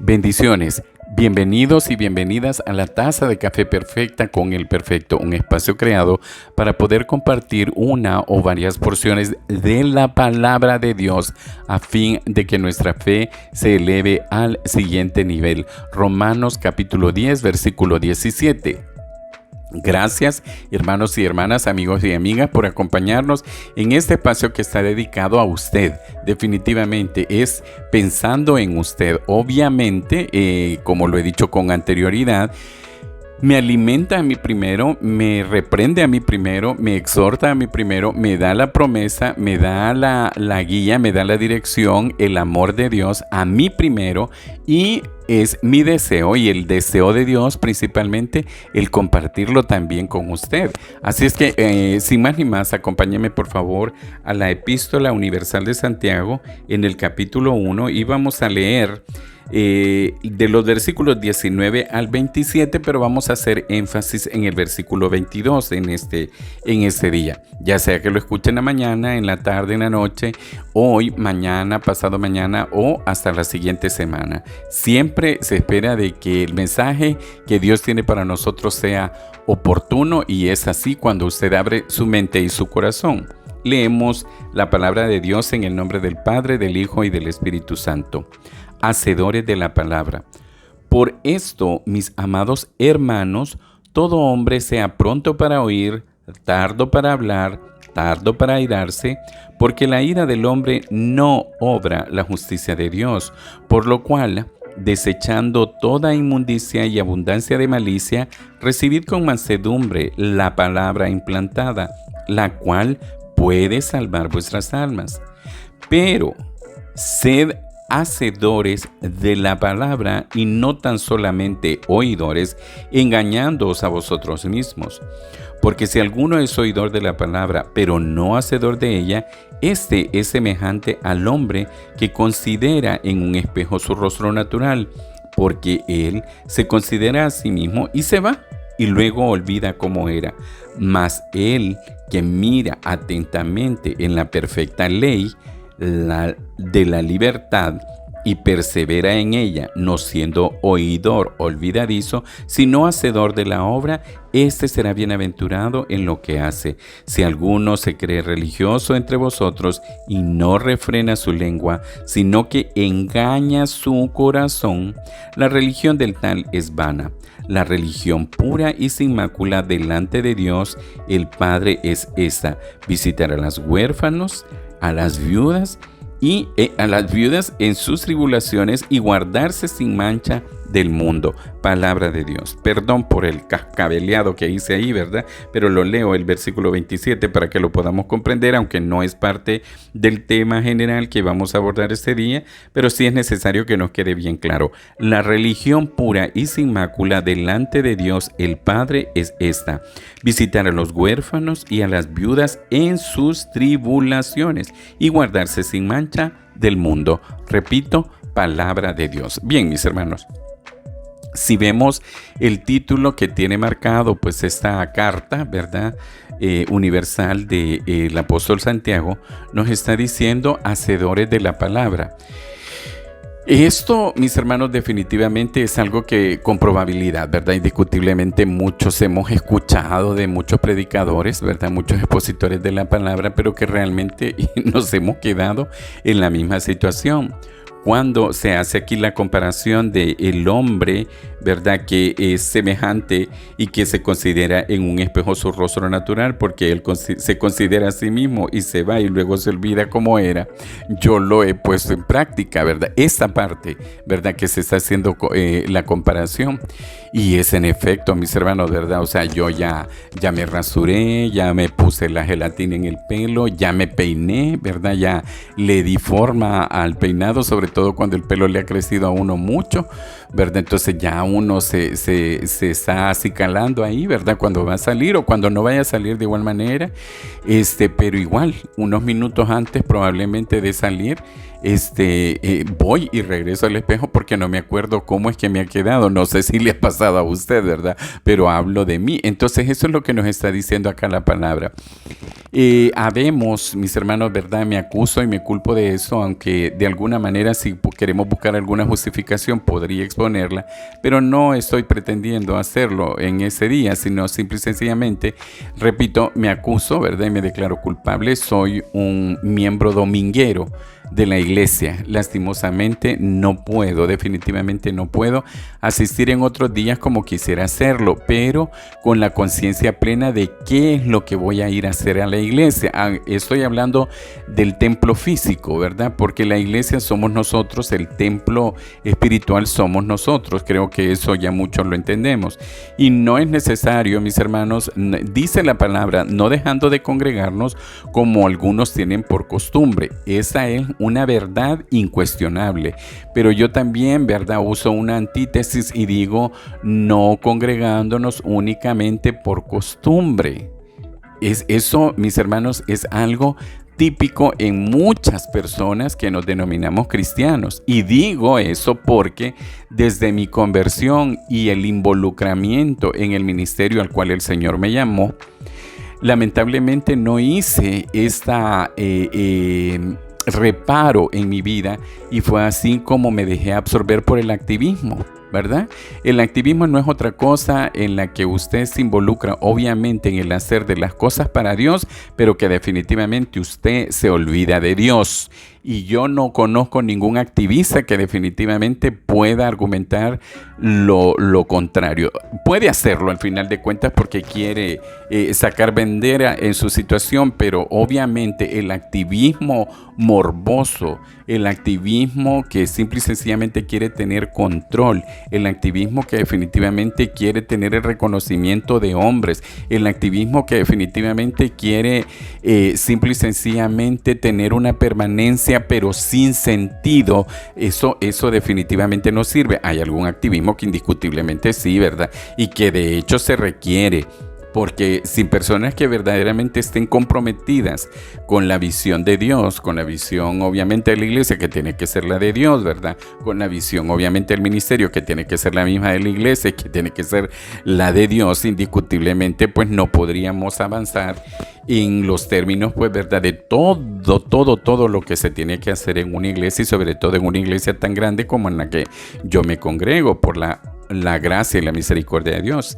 Bendiciones. Bienvenidos y bienvenidas a la Taza de Café Perfecta con el Perfecto, un espacio creado para poder compartir una o varias porciones de la palabra de Dios a fin de que nuestra fe se eleve al siguiente nivel. Romanos capítulo 10, versículo 17. Gracias, hermanos y hermanas, amigos y amigas, por acompañarnos en este espacio que está dedicado a usted. Definitivamente es pensando en usted. Obviamente, como lo he dicho con anterioridad, me alimenta a mí primero, me reprende a mí primero, me exhorta a mí primero, me da la promesa, me da la guía, me da la dirección, el amor de Dios a mí primero, y es mi deseo y el deseo de Dios principalmente el compartirlo también con usted. Así es que sin más ni más, acompáñeme por favor a la Epístola Universal de Santiago en el capítulo 1 y vamos a leer de los versículos 19 al 27, pero vamos a hacer énfasis en el versículo 22 en este día. Ya sea que lo escuchen en la mañana, en la tarde, en la noche, hoy, mañana, pasado mañana o hasta la siguiente semana. Siempre se espera de que el mensaje que Dios tiene para nosotros sea oportuno, y es así cuando usted abre su mente y su corazón. Leemos la palabra de Dios en el nombre del Padre, del Hijo y del Espíritu Santo. Hacedores de la palabra. Por esto, mis amados hermanos, todo hombre sea pronto para oír, tardo para hablar, tardo para airarse, porque la ira del hombre no obra la justicia de Dios, por lo cual, desechando toda inmundicia y abundancia de malicia, recibid con mansedumbre la palabra implantada, la cual puede salvar vuestras almas. Pero sed hacedores de la palabra y no tan solamente oidores, engañándoos a vosotros mismos. Porque si alguno es oidor de la palabra, pero no hacedor de ella, este es semejante al hombre que considera en un espejo su rostro natural, porque él se considera a sí mismo y se va, y luego olvida cómo era. Mas él que mira atentamente en la perfecta ley, de la libertad, y persevera en ella, no siendo oidor olvidadizo, sino hacedor de la obra, éste será bienaventurado en lo que hace. Si alguno se cree religioso entre vosotros y no refrena su lengua, sino que engaña su corazón, la religión del tal es vana. La religión pura y sin mácula delante de Dios el Padre es esta: visitar a los huérfanos, a las viudas en sus tribulaciones, y guardarse sin mancha del mundo. Palabra de Dios. Perdón por el cascabeleado que hice ahí, ¿verdad? Pero lo leo el versículo 27 para que lo podamos comprender, aunque no es parte del tema general que vamos a abordar este día, pero sí es necesario que nos quede bien claro. La religión pura y sin mácula delante de Dios el Padre es esta: visitar a los huérfanos y a las viudas en sus tribulaciones, y guardarse sin mancha del mundo. Repito, palabra de Dios. Bien, mis hermanos, si vemos el título que tiene marcado pues esta carta, ¿verdad? Universal del apóstol Santiago, nos está diciendo hacedores de la palabra. Esto, mis hermanos, definitivamente es algo que con probabilidad, ¿verdad? Indiscutiblemente muchos hemos escuchado de muchos predicadores, ¿verdad? Muchos expositores de la palabra, pero que realmente nos hemos quedado en la misma situación. Cuando se hace aquí la comparación de el hombre, ¿verdad?, que es semejante y que se considera en un espejo su rostro natural, porque él se considera a sí mismo y se va y luego se olvida cómo era. Yo lo he puesto en práctica, ¿verdad? Esta parte, ¿verdad?, que se está haciendo la comparación. Y es en efecto, mis hermanos, ¿verdad? O sea, yo ya me rasuré, ya me puse la gelatina en el pelo, ya me peiné, ¿verdad? Ya le di forma al peinado, sobre todo cuando el pelo le ha crecido a uno mucho, ¿verdad? Entonces ya uno se está acicalando ahí, ¿verdad? Cuando va a salir o cuando no vaya a salir de igual manera, pero igual, unos minutos antes probablemente de salir, voy y regreso al espejo porque no me acuerdo cómo es que me ha quedado. No sé si le ha pasado a usted, ¿verdad? Pero hablo de mí. Entonces eso es lo que nos está diciendo acá la palabra. Habemos, mis hermanos, ¿verdad? Me acuso y me culpo de eso, aunque de alguna manera si queremos buscar alguna justificación podría exponerla, pero no estoy pretendiendo hacerlo en ese día, sino simple y sencillamente, repito, me acuso, ¿verdad? Y me declaro culpable. Soy un miembro dominguero de la iglesia. Lastimosamente no puedo, definitivamente no puedo asistir en otros días como quisiera hacerlo, pero con la conciencia plena de qué es lo que voy a ir a hacer a la iglesia. Estoy hablando del templo físico, ¿verdad? Porque la iglesia somos nosotros, el templo espiritual somos nosotros. Creo que eso ya muchos lo entendemos. Y no es necesario, mis hermanos, dice la palabra, no dejando de congregarnos como algunos tienen por costumbre. Esa es una verdad incuestionable, pero yo también, ¿verdad?, uso una antítesis y digo no congregándonos únicamente por costumbre. Eso, mis hermanos, es algo típico en muchas personas que nos denominamos cristianos. Y digo eso porque desde mi conversión y el involucramiento en el ministerio al cual el Señor me llamó, lamentablemente no hice reparo en mi vida y fue así como me dejé absorber por el activismo, ¿verdad? El activismo no es otra cosa en la que usted se involucra obviamente en el hacer de las cosas para Dios, pero que definitivamente usted se olvida de Dios. Y yo no conozco ningún activista que definitivamente pueda argumentar lo contrario. Puede hacerlo al final de cuentas porque quiere sacar bandera en su situación, pero obviamente el activismo morboso, el activismo que simple y sencillamente quiere tener control, el activismo que definitivamente quiere tener el reconocimiento de hombres, el activismo que definitivamente quiere simple y sencillamente tener una permanencia pero sin sentido, eso definitivamente no sirve. Hay algún activismo que indiscutiblemente sí, ¿verdad? Y que de hecho se requiere. Porque sin personas que verdaderamente estén comprometidas con la visión de Dios, con la visión obviamente de la iglesia que tiene que ser la de Dios, ¿verdad? Con la visión obviamente del ministerio que tiene que ser la misma de la iglesia, que tiene que ser la de Dios, indiscutiblemente pues no podríamos avanzar en los términos pues, ¿verdad? De todo lo que se tiene que hacer en una iglesia y sobre todo en una iglesia tan grande como en la que yo me congrego por la gracia y la misericordia de Dios.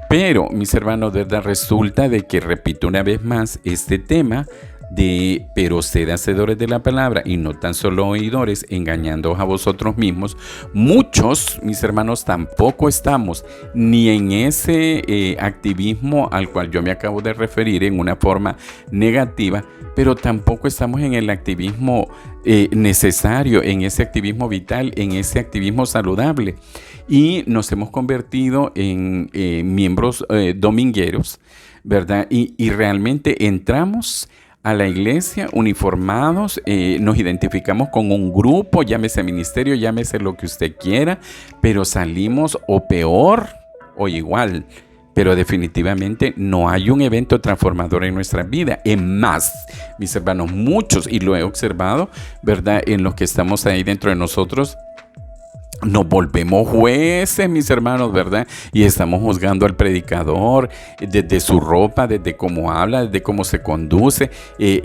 Pero, mis hermanos, ¿verdad? Resulta de que, repito una vez más, este tema de pero sed hacedores de la palabra y no tan solo oidores, engañándoos a vosotros mismos. Muchos, mis hermanos, tampoco estamos ni en ese activismo al cual yo me acabo de referir en una forma negativa, pero tampoco estamos en el activismo necesario, en ese activismo vital, en ese activismo saludable. Y nos hemos convertido en miembros domingueros, ¿verdad? Y realmente entramos a la iglesia uniformados, nos identificamos con un grupo, llámese ministerio, llámese lo que usted quiera, pero salimos o peor o igual. Pero definitivamente no hay un evento transformador en nuestra vida. Es más, mis hermanos, muchos, y lo he observado, ¿verdad? En los que estamos ahí dentro de nosotros, nos volvemos jueces, mis hermanos, ¿verdad? Y estamos juzgando al predicador desde su ropa, desde cómo habla, desde cómo se conduce.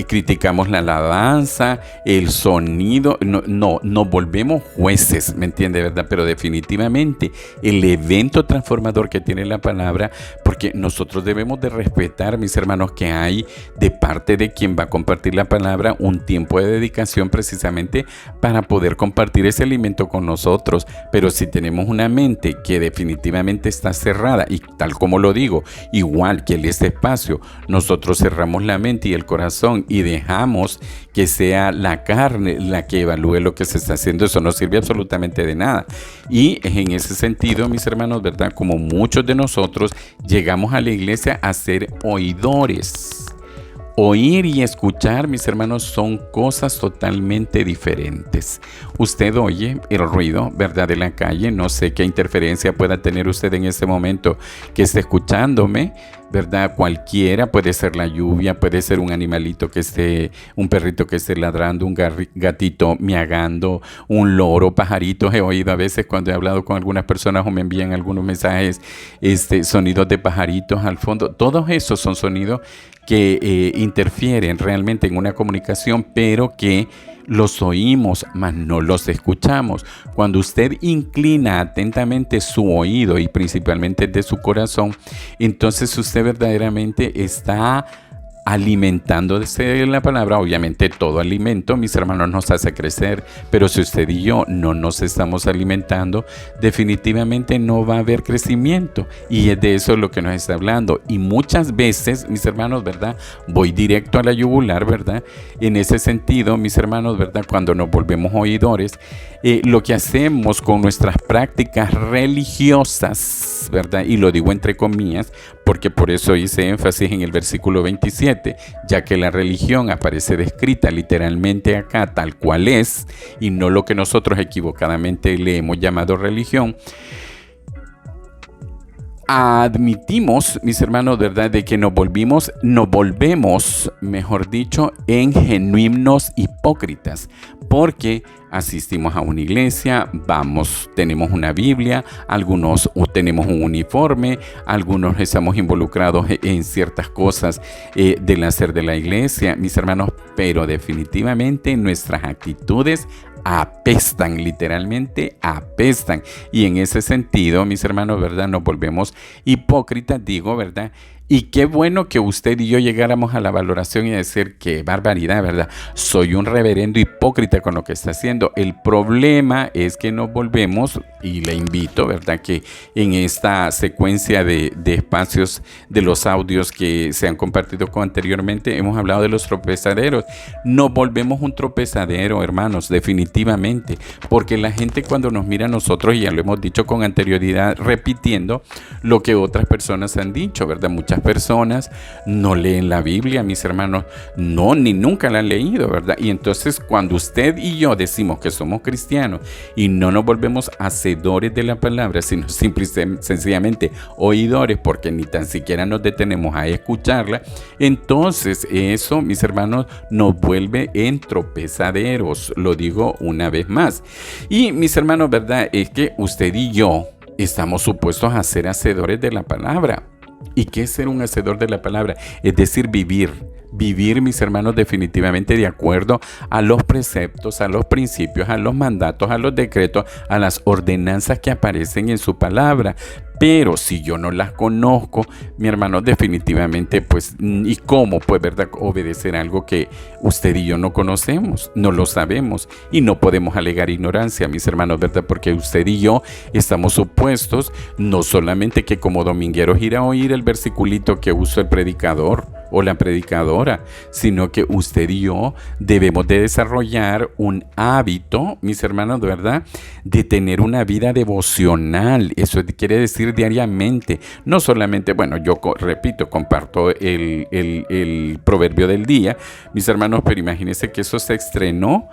Criticamos la alabanza, el sonido. No, nos volvemos jueces, ¿me entiende, verdad? Pero definitivamente el evento transformador que tiene la palabra, porque nosotros debemos de respetar, mis hermanos, que hay de parte de quien va a compartir la palabra un tiempo de dedicación precisamente para poder compartir ese alimento con nosotros. Pero si tenemos una mente que definitivamente está cerrada, y tal como lo digo, igual que en este espacio, nosotros cerramos la mente y el corazón y dejamos que sea la carne la que evalúe lo que se está haciendo, eso no sirve absolutamente de nada. Y en ese sentido, mis hermanos, ¿verdad? Como muchos de nosotros llegamos a la iglesia a ser oidores. Oír y escuchar, mis hermanos, son cosas totalmente diferentes. Usted oye el ruido, ¿verdad?, de la calle. No sé qué interferencia pueda tener usted en este momento que esté escuchándome, ¿verdad? Cualquiera, puede ser la lluvia, puede ser un animalito un perrito que esté ladrando, un gatito miagando, un loro, pajaritos. He oído a veces cuando he hablado con algunas personas o me envían algunos mensajes, sonidos de pajaritos al fondo. Todos esos son sonidos que interfieren realmente en una comunicación, pero que los oímos, mas no los escuchamos. Cuando usted inclina atentamente su oído y principalmente de su corazón, entonces usted verdaderamente está alimentándose de la palabra. Obviamente todo alimento, mis hermanos, nos hace crecer, pero si usted y yo no nos estamos alimentando, definitivamente no va a haber crecimiento, y es de eso lo que nos está hablando. Y muchas veces, mis hermanos, ¿verdad? Voy directo a la yugular, ¿verdad? En ese sentido, mis hermanos, ¿verdad? Cuando nos volvemos oidores, lo que hacemos con nuestras prácticas religiosas, ¿verdad? Y lo digo entre comillas, porque por eso hice énfasis en el versículo 27, ya que la religión aparece descrita literalmente acá tal cual es, y no lo que nosotros equivocadamente le hemos llamado religión. Admitimos, mis hermanos, ¿verdad?, de que nos volvemos, mejor dicho, en genuinos hipócritas, porque asistimos a una iglesia, tenemos una Biblia, algunos tenemos un uniforme, algunos estamos involucrados en ciertas cosas del hacer de la iglesia, mis hermanos, pero definitivamente nuestras actitudes apestan, literalmente apestan. Y en ese sentido, mis hermanos, ¿verdad?, nos volvemos hipócritas, digo, ¿verdad? Y qué bueno que usted y yo llegáramos a la valoración y a decir: qué barbaridad, ¿verdad? Soy un reverendo hipócrita con lo que está haciendo. El problema es que nos volvemos, y le invito, ¿verdad?, que en esta secuencia de espacios de los audios que se han compartido anteriormente, hemos hablado de los tropezaderos. Nos volvemos un tropezadero, hermanos, definitivamente, porque la gente cuando nos mira a nosotros, y ya lo hemos dicho con anterioridad, repitiendo lo que otras personas han dicho, ¿verdad? Muchas personas no leen la Biblia, mis hermanos, ni nunca la han leído, ¿verdad? Y entonces cuando usted y yo decimos que somos cristianos y no nos volvemos hacedores de la palabra, sino simple y sencillamente oidores, porque ni tan siquiera nos detenemos a escucharla, entonces eso, mis hermanos, nos vuelve en tropezaderos. Lo digo una vez más. Y mis hermanos, ¿verdad?, es que usted y yo estamos supuestos a ser hacedores de la palabra. ¿Y qué es ser un hacedor de la palabra? Es decir, vivir, mis hermanos, definitivamente de acuerdo a los preceptos, a los principios, a los mandatos, a los decretos, a las ordenanzas que aparecen en su palabra. Pero si yo no las conozco, mi hermano, definitivamente, pues, ¿y cómo, pues, verdad, obedecer algo que usted y yo no conocemos? No lo sabemos y no podemos alegar ignorancia, mis hermanos, ¿verdad? Porque usted y yo estamos supuestos no solamente que como domingueros ir a oír el versiculito que usa el predicador o la predicadora, sino que usted y yo debemos de desarrollar un hábito, mis hermanos, de verdad, de tener una vida devocional. Eso quiere decir diariamente, no solamente, bueno, yo repito, comparto el proverbio del día, mis hermanos, pero imagínense que eso se estrenó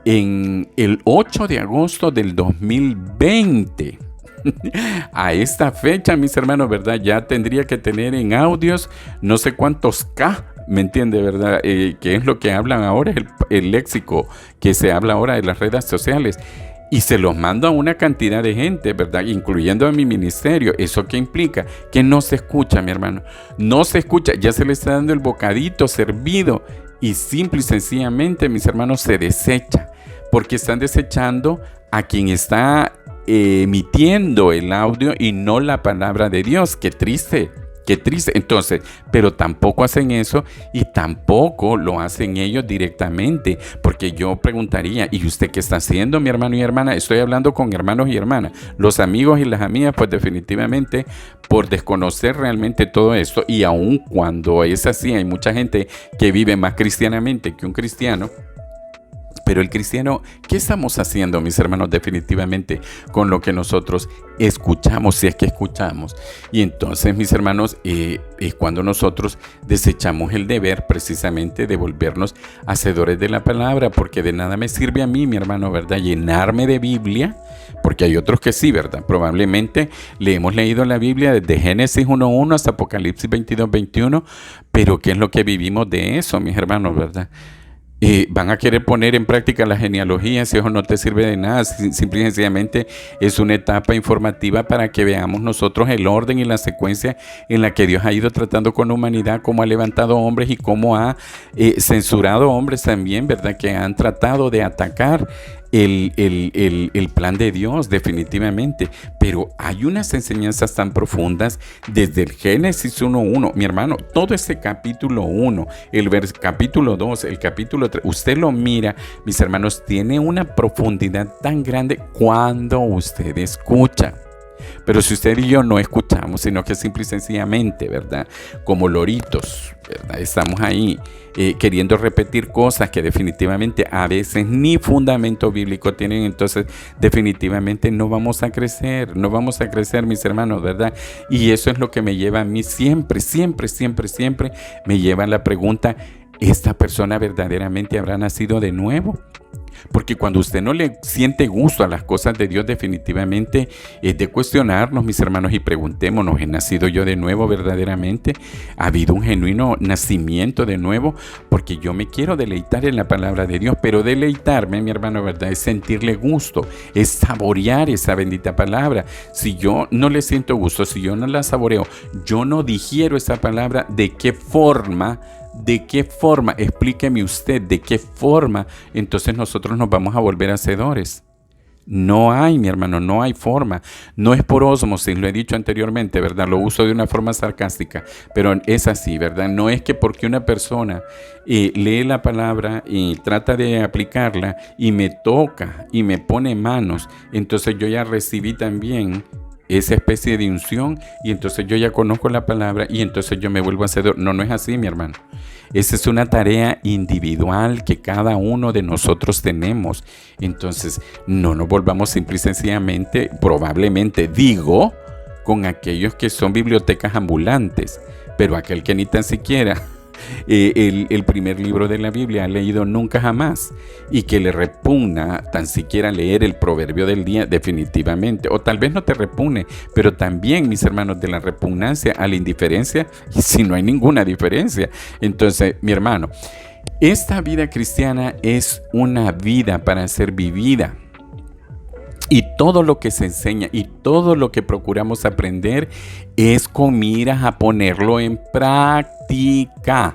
en el 8 de agosto del 2020. A esta fecha, mis hermanos, ¿verdad?, ya tendría que tener en audios no sé cuántos K, ¿me entiende, verdad? Que es lo que hablan ahora, el léxico que se habla ahora de las redes sociales. Y se los mando a una cantidad de gente, ¿verdad?, incluyendo a mi ministerio. ¿Eso qué implica? Que no se escucha, mi hermano. No se escucha, ya se le está dando el bocadito servido. Y simple y sencillamente, mis hermanos, se desecha. Porque están desechando a quien está emitiendo el audio y no la palabra de Dios. Qué triste. Entonces, pero tampoco hacen eso y tampoco lo hacen ellos directamente, porque yo preguntaría: ¿y usted qué está haciendo, mi hermano y hermana? Estoy hablando con hermanos y hermanas. Los amigos y las amigas, pues definitivamente por desconocer realmente todo esto, y aun cuando es así, hay mucha gente que vive más cristianamente que un cristiano. Pero el cristiano, ¿qué estamos haciendo, mis hermanos, definitivamente con lo que nosotros escuchamos, si es que escuchamos? Y entonces, mis hermanos, es cuando nosotros desechamos el deber precisamente de volvernos hacedores de la palabra, porque de nada me sirve a mí, mi hermano, ¿verdad?, llenarme de Biblia, Porque hay otros que sí, ¿verdad? Probablemente le hemos leído la Biblia desde Génesis 1:1 hasta Apocalipsis 22:21, pero ¿qué es lo que vivimos de eso, mis hermanos, verdad? Van a querer poner en práctica la genealogía, si eso no te sirve de nada, simple y sencillamente es una etapa informativa para que veamos nosotros el orden y la secuencia en la que Dios ha ido tratando con la humanidad, cómo ha levantado hombres y cómo ha censurado hombres también, ¿verdad? Que han tratado de atacar el plan de Dios, definitivamente. Pero hay unas enseñanzas tan profundas desde el Génesis 1:1, mi hermano, todo ese capítulo 1, capítulo 2, el capítulo 3, usted lo mira, mis hermanos, tiene una profundidad tan grande cuando usted escucha. Pero si usted y yo no escuchamos, sino que simple y sencillamente, ¿verdad? Como loritos, ¿verdad? Estamos ahí queriendo repetir cosas que definitivamente a veces ni fundamento bíblico tienen, entonces definitivamente no vamos a crecer, mis hermanos, ¿verdad? Y eso es lo que me lleva a mí siempre, me lleva a la pregunta, ¿esta persona verdaderamente habrá nacido de nuevo? Porque cuando usted no le siente gusto a las cosas de Dios, definitivamente es de cuestionarnos, mis hermanos, y preguntémonos, ¿he nacido yo de nuevo verdaderamente? ¿Ha habido un genuino nacimiento de nuevo? Porque yo me quiero deleitar en la palabra de Dios, pero deleitarme, mi hermano, ¿verdad? Es sentirle gusto, es saborear esa bendita palabra. Si yo no le siento gusto, si yo no la saboreo, yo no digiero esa palabra, ¿de qué forma? Explíqueme usted de qué forma entonces nosotros nos vamos a volver hacedores. No hay, mi hermano, no hay forma. No es por ósmosis, lo he dicho anteriormente, ¿verdad? Lo uso de una forma sarcástica, pero es así, ¿verdad? No es que porque una persona lee la palabra y trata de aplicarla y me toca y me pone manos, entonces yo ya recibí también esa especie de unción y entonces yo ya conozco la palabra y entonces yo me vuelvo hacedor. No, no es así, mi hermano. Esa es una tarea individual que cada uno de nosotros tenemos. Entonces, no nos volvamos simple y sencillamente, probablemente digo, con aquellos que son bibliotecas ambulantes, pero aquel que ni tan siquiera el primer libro de la Biblia ha leído nunca jamás y que le repugna tan siquiera leer el proverbio del día, definitivamente, o tal vez no te repugne, pero también, mis hermanos, de la repugnancia a la indiferencia, y si no hay ninguna diferencia. Entonces, mi hermano, esta vida cristiana es una vida para ser vivida. Y todo lo que se enseña y todo lo que procuramos aprender es con miras a ponerlo en práctica,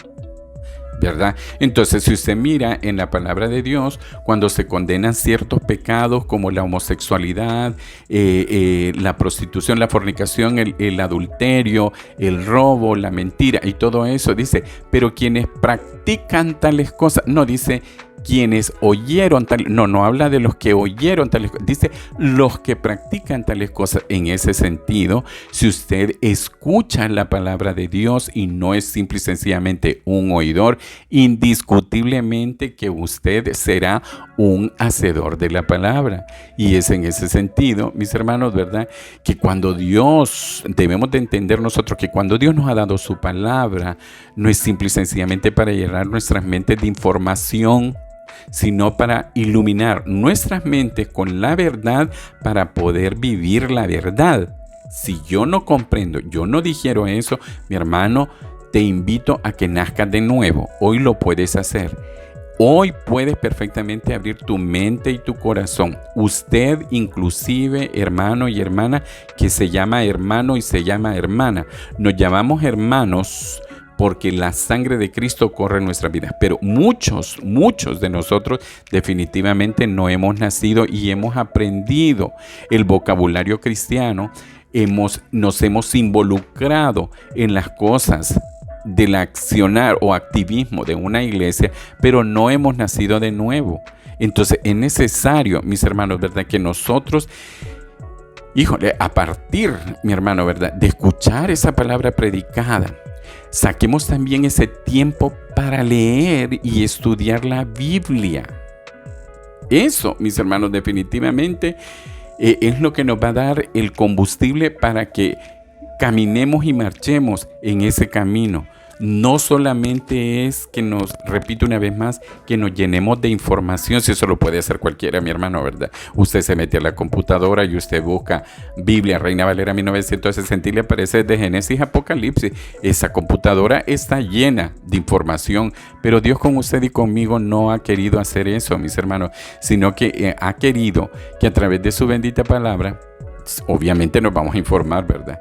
¿verdad? Entonces, si usted mira en la palabra de Dios, cuando se condenan ciertos pecados como la homosexualidad, la prostitución, la fornicación, el adulterio, el robo, la mentira y todo eso, dice, pero quienes practican tales cosas, no dice quienes oyeron tales, no habla de los que oyeron tales cosas, dice los que practican tales cosas. En ese sentido, si usted escucha la palabra de Dios y no es simple y sencillamente un oidor, indiscutiblemente que usted será un hacedor de la palabra. Y es en ese sentido, mis hermanos, ¿verdad? Que cuando Dios, debemos de entender nosotros que cuando Dios nos ha dado su palabra, no es simple y sencillamente para llenar nuestras mentes de información, sino para iluminar nuestras mentes con la verdad para poder vivir la verdad. Si yo no comprendo, yo no digiero eso, mi hermano, te invito a que nazcas de nuevo. Hoy lo puedes hacer. Hoy puedes perfectamente abrir tu mente y tu corazón. Usted inclusive, hermano y hermana, que se llama hermano y se llama hermana. Nos llamamos hermanos porque la sangre de Cristo corre en nuestras vidas. Pero muchos de nosotros definitivamente no hemos nacido y hemos aprendido el vocabulario cristiano. Nos hemos involucrado en las cosas del accionar o activismo de una iglesia, pero no hemos nacido de nuevo. Entonces es necesario, mis hermanos, ¿verdad? Que nosotros, a partir, mi hermano, ¿verdad?, de escuchar esa palabra predicada, saquemos también ese tiempo para leer y estudiar la Biblia. Eso, mis hermanos, definitivamente es lo que nos va a dar el combustible para que caminemos y marchemos en ese camino no solamente es que nos, repito una vez más, que nos llenemos de información, si eso lo puede hacer cualquiera, mi hermano, ¿verdad? Usted se mete a la computadora y usted busca Biblia, Reina Valera 1960 y le aparece de Génesis a Apocalipsis. Esa computadora está llena de información, pero Dios con usted y conmigo no ha querido hacer eso, mis hermanos, sino que ha querido que a través de su bendita palabra, obviamente nos vamos a informar, ¿verdad?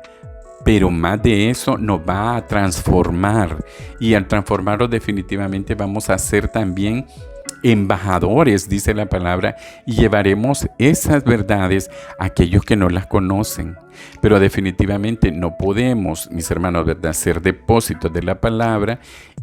Pero más de eso nos va a transformar, y al transformarnos definitivamente vamos a ser también embajadores, dice la palabra, y llevaremos esas verdades a aquellos que no las conocen. Pero definitivamente no podemos, mis hermanos, ¿verdad?, ser depósitos de la palabra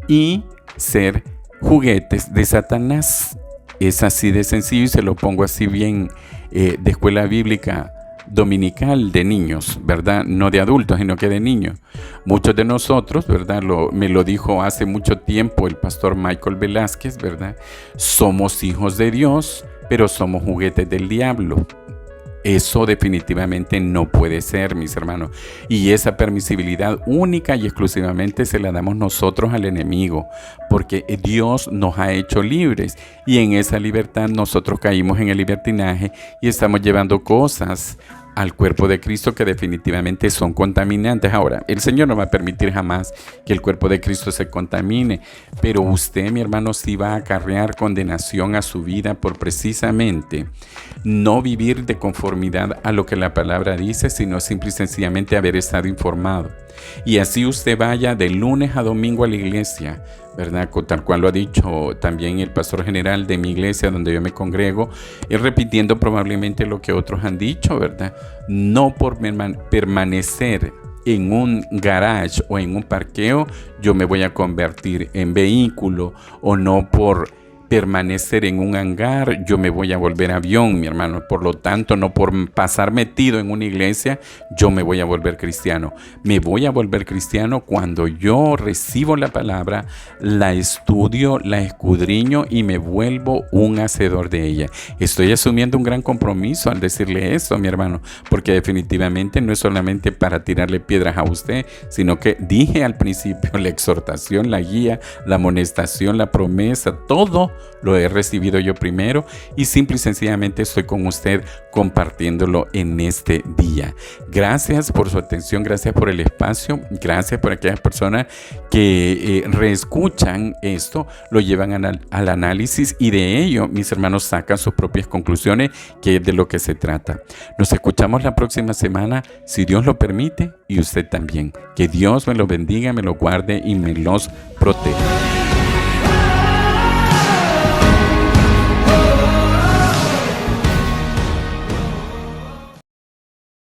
y ser juguetes de Satanás. Es así de sencillo, y se lo pongo así bien de escuela bíblica dominical de niños, ¿verdad? No de adultos, sino que de niños. Muchos de nosotros, ¿verdad? Me lo dijo hace mucho tiempo el pastor Michael Velázquez, ¿verdad? Somos hijos de Dios, pero somos juguetes del diablo. Eso definitivamente no puede ser, mis hermanos. Y esa permisibilidad única y exclusivamente se la damos nosotros al enemigo, porque Dios nos ha hecho libres, y en esa libertad nosotros caímos en el libertinaje y estamos llevando cosas al cuerpo de Cristo que definitivamente son contaminantes. Ahora, el Señor no va a permitir jamás que el cuerpo de Cristo se contamine, pero usted, mi hermano, sí va a acarrear condenación a su vida por precisamente no vivir de conformidad a lo que la palabra dice, sino simple y sencillamente haber estado informado. Y así usted vaya de lunes a domingo a la iglesia, ¿verdad? Tal cual lo ha dicho también el pastor general de mi iglesia donde yo me congrego, repitiendo probablemente lo que otros han dicho, ¿verdad? No por permanecer en un garage o en un parqueo, yo me voy a convertir en vehículo, o no por permanecer en un hangar, yo me voy a volver avión, mi hermano. Por lo tanto, no por pasar metido en una iglesia, yo me voy a volver cristiano. Me voy a volver cristiano cuando yo recibo la palabra, la estudio, la escudriño y me vuelvo un hacedor de ella. Estoy asumiendo un gran compromiso al decirle esto, mi hermano, porque definitivamente no es solamente para tirarle piedras a usted, sino que dije al principio, la exhortación, la guía, la amonestación, la promesa, todo lo he recibido yo primero, y simple y sencillamente estoy con usted compartiéndolo en este día. Gracias por su atención, gracias por el espacio, gracias por aquellas personas que reescuchan esto, lo llevan al análisis, y de ello mis hermanos sacan sus propias conclusiones, que es de lo que se trata. Nos escuchamos la próxima semana, si Dios lo permite, y usted también. Que Dios me lo bendiga, me lo guarde y me los proteja.